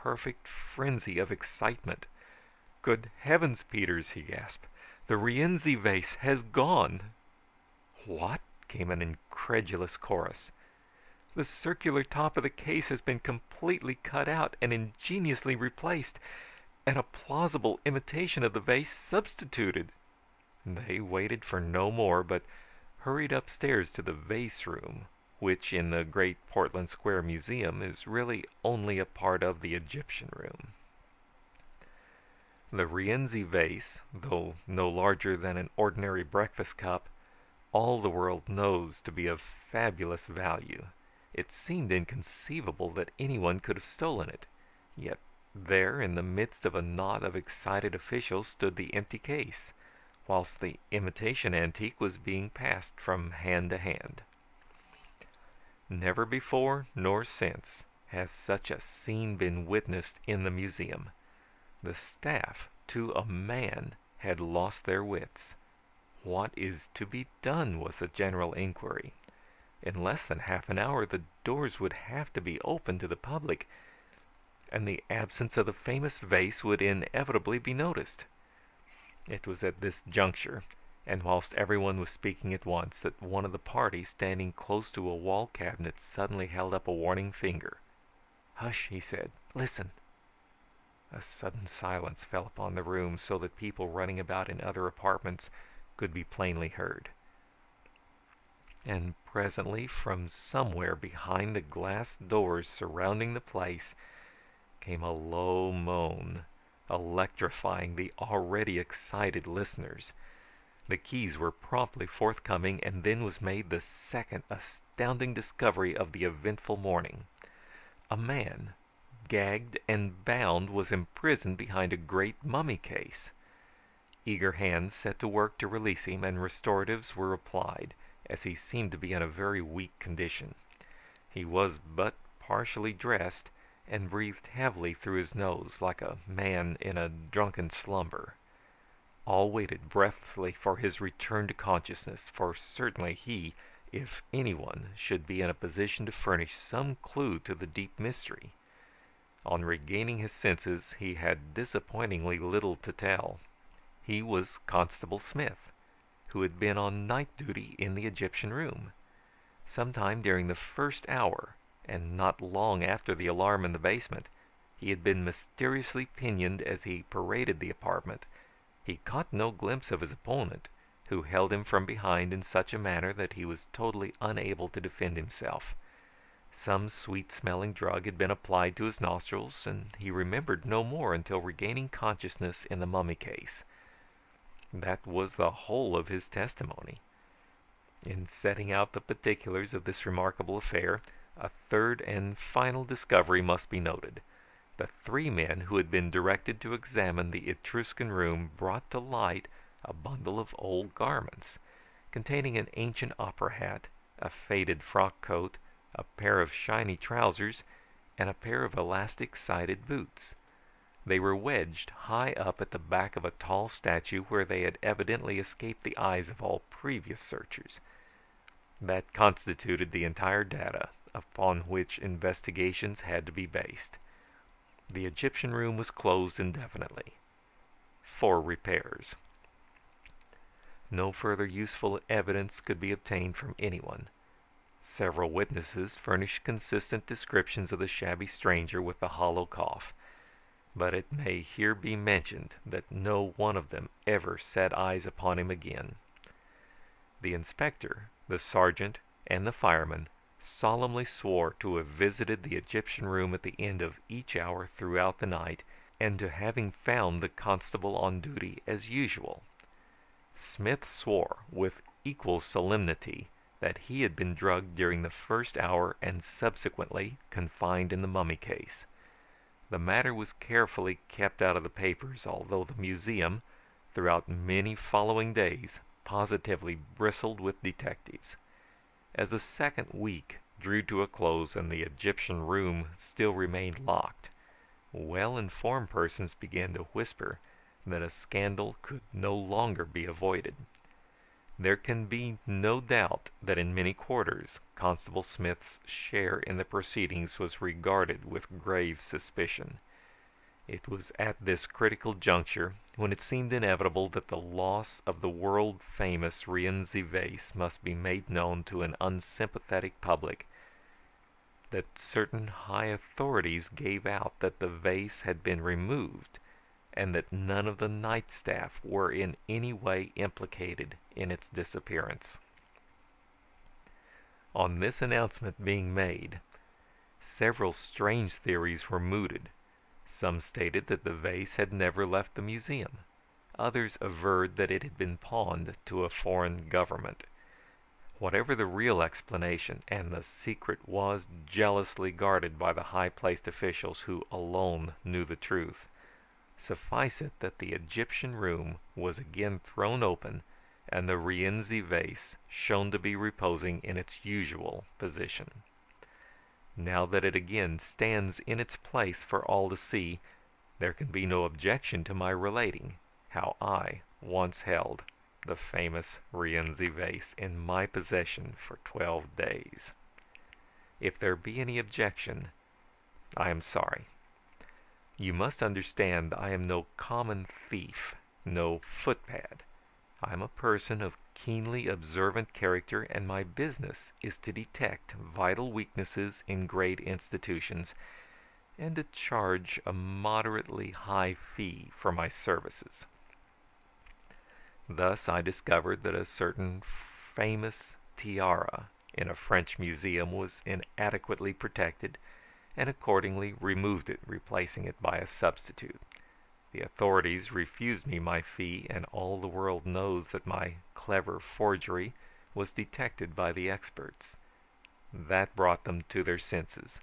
perfect frenzy of excitement. "Good heavens, Peters!" he gasped. "The Rienzi vase has gone!" "What?" came an incredulous chorus. "The circular top of the case has been completely cut out and ingeniously replaced, and a plausible imitation of the vase substituted." They waited for no more, but hurried upstairs to the vase room, which in the great Portland Square Museum is really only a part of the Egyptian room. The Rienzi vase, though no larger than an ordinary breakfast cup, all the world knows to be of fabulous value. It seemed inconceivable that anyone could have stolen it. Yet there, in the midst of a knot of excited officials, stood the empty case, whilst the imitation antique was being passed from hand to hand. Never before nor since has such a scene been witnessed in the museum. The staff, to a man, had lost their wits. "What is to be done?" was the general inquiry. In less than half an hour the doors would have to be opened to the public, and the absence of the famous vase would inevitably be noticed. It was at this juncture, and whilst everyone was speaking at once, that one of the party, standing close to a wall cabinet, suddenly held up a warning finger. "Hush!" he said. "Listen!" A sudden silence fell upon the room, so that people running about in other apartments could be plainly heard. And presently, from somewhere behind the glass doors surrounding the place, came a low moan, electrifying the already excited listeners. The keys were promptly forthcoming, and then was made the second astounding discovery of the eventful morning. A man, gagged and bound, was imprisoned behind a great mummy case. Eager hands set to work to release him, and restoratives were applied, as he seemed to be in a very weak condition. He was but partially dressed, and breathed heavily through his nose, like a man in a drunken slumber. All waited breathlessly for his return to consciousness, for certainly he, if anyone, should be in a position to furnish some clue to the deep mystery. On regaining his senses, he had disappointingly little to tell. He was Constable Smith, who had been on night duty in the Egyptian room. Sometime during the first hour, and not long after the alarm in the basement, he had been mysteriously pinioned as he paraded the apartment. He caught no glimpse of his opponent, who held him from behind in such a manner that he was totally unable to defend himself. Some sweet-smelling drug had been applied to his nostrils, and he remembered no more until regaining consciousness in the mummy case. That was the whole of his testimony. In setting out the particulars of this remarkable affair, a third and final discovery must be noted. The three men who had been directed to examine the Etruscan room brought to light a bundle of old garments, containing an ancient opera hat, a faded frock coat, a pair of shiny trousers, and a pair of elastic-sided boots. They were wedged high up at the back of a tall statue, where they had evidently escaped the eyes of all previous searchers. That constituted the entire data upon which investigations had to be based. The Egyptian room was closed indefinitely for repairs. No further useful evidence could be obtained from anyone. Several witnesses furnished consistent descriptions of the shabby stranger with the hollow cough, but it may here be mentioned that no one of them ever set eyes upon him again. The inspector, the sergeant, and the fireman solemnly swore to have visited the Egyptian room at the end of each hour throughout the night, and to having found the constable on duty as usual. Smith swore with equal solemnity that he had been drugged during the first hour and subsequently confined in the mummy case. The matter was carefully kept out of the papers, although the museum, throughout many following days, positively bristled with detectives. As the second week drew to a close and the Egyptian room still remained locked, well-informed persons began to whisper that a scandal could no longer be avoided. There can be no doubt that in many quarters Constable Smith's share in the proceedings was regarded with grave suspicion. It was at this critical juncture, when it seemed inevitable that the loss of the world famous Rienzi vase must be made known to an unsympathetic public, that certain high authorities gave out that the vase had been removed and that none of the night staff were in any way implicated in its disappearance. On this announcement being made, several strange theories were mooted. Some stated that the vase had never left the museum. Others averred that it had been pawned to a foreign government. Whatever the real explanation, and the secret was jealously guarded by the high-placed officials who alone knew the truth, suffice it that the Egyptian room was again thrown open and the Rienzi vase shown to be reposing in its usual position. Now that it again stands in its place for all to see, there can be no objection to my relating how I once held the famous Rienzi vase in my possession for 12 days. If there be any objection, I am sorry. You must understand I am no common thief, no footpad. I am a person of keenly observant character, and my business is to detect vital weaknesses in great institutions and to charge a moderately high fee for my services. Thus I discovered that a certain famous tiara in a French museum was inadequately protected, and accordingly removed it, replacing it by a substitute. The authorities refused me my fee, and all the world knows that my clever forgery was detected by the experts. That brought them to their senses.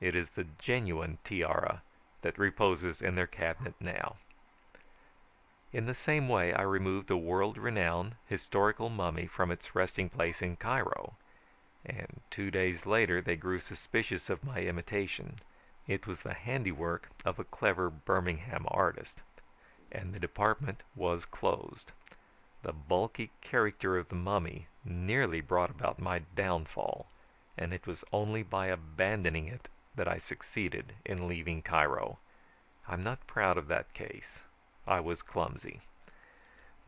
It is the genuine tiara that reposes in their cabinet now. In the same way I removed a world-renowned historical mummy from its resting place in Cairo, and 2 days later they grew suspicious of my imitation. It was the handiwork of a clever Birmingham artist, and the department was closed. The bulky character of the mummy nearly brought about my downfall, and it was only by abandoning it that I succeeded in leaving Cairo. I'm not proud of that case. I was clumsy.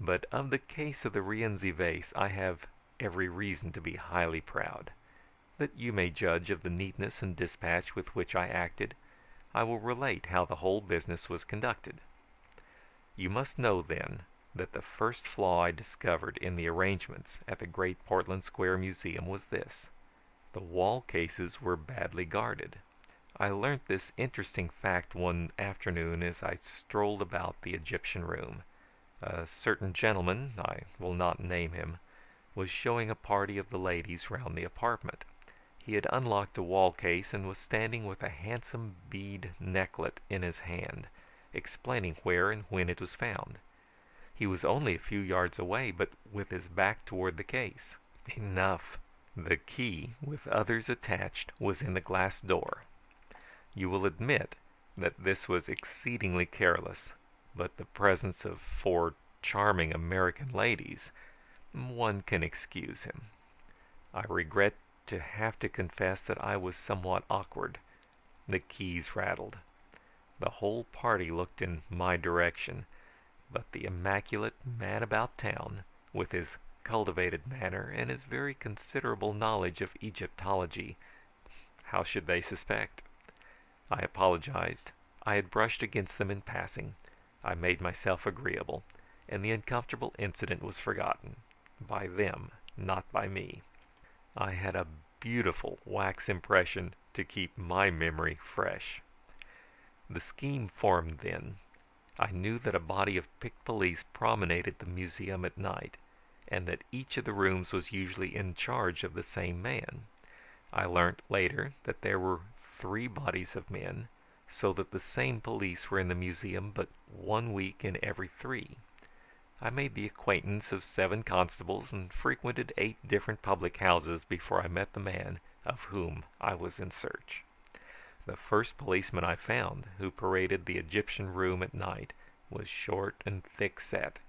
But of the case of the Rienzi vase I have every reason to be highly proud. That you may judge of the neatness and dispatch with which I acted, I will relate how the whole business was conducted. You must know, then, that the first flaw I discovered in the arrangements at the great Portland Square Museum was this: the wall cases were badly guarded. I learnt this interesting fact one afternoon as I strolled about the Egyptian room. A certain gentleman, I will not name him, was showing a party of the ladies round the apartment. He had unlocked a wall case and was standing with a handsome bead necklet in his hand, explaining where and when it was found. He was only a few yards away, but with his back toward the case. Enough. The key, with others attached, was in the glass door. You will admit that this was exceedingly careless, but the presence of 4 charming American ladies, one can excuse him. I regret to have to confess that I was somewhat awkward. The keys rattled. The whole party looked in my direction, but the immaculate man about town, with his cultivated manner and his very considerable knowledge of Egyptology, how should they suspect? I apologized. I had brushed against them in passing. I made myself agreeable, and the uncomfortable incident was forgotten. By them, not by me. I had a beautiful wax impression to keep my memory fresh. The scheme formed then. I knew that a body of picked police promenaded the museum at night, and that each of the rooms was usually in charge of the same man. I learnt later that there were 3 bodies of men, so that the same police were in the museum but 1 week in every 3. I made the acquaintance of 7 constables and frequented 8 different public houses before I met the man of whom I was in search. The first policeman I found, who paraded the Egyptian room at night, was short and thick-set.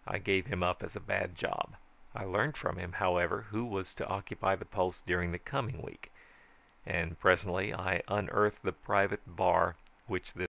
I gave him up as a bad job. I learned from him, however, who was to occupy the post during the coming week, and presently I unearthed the private bar which this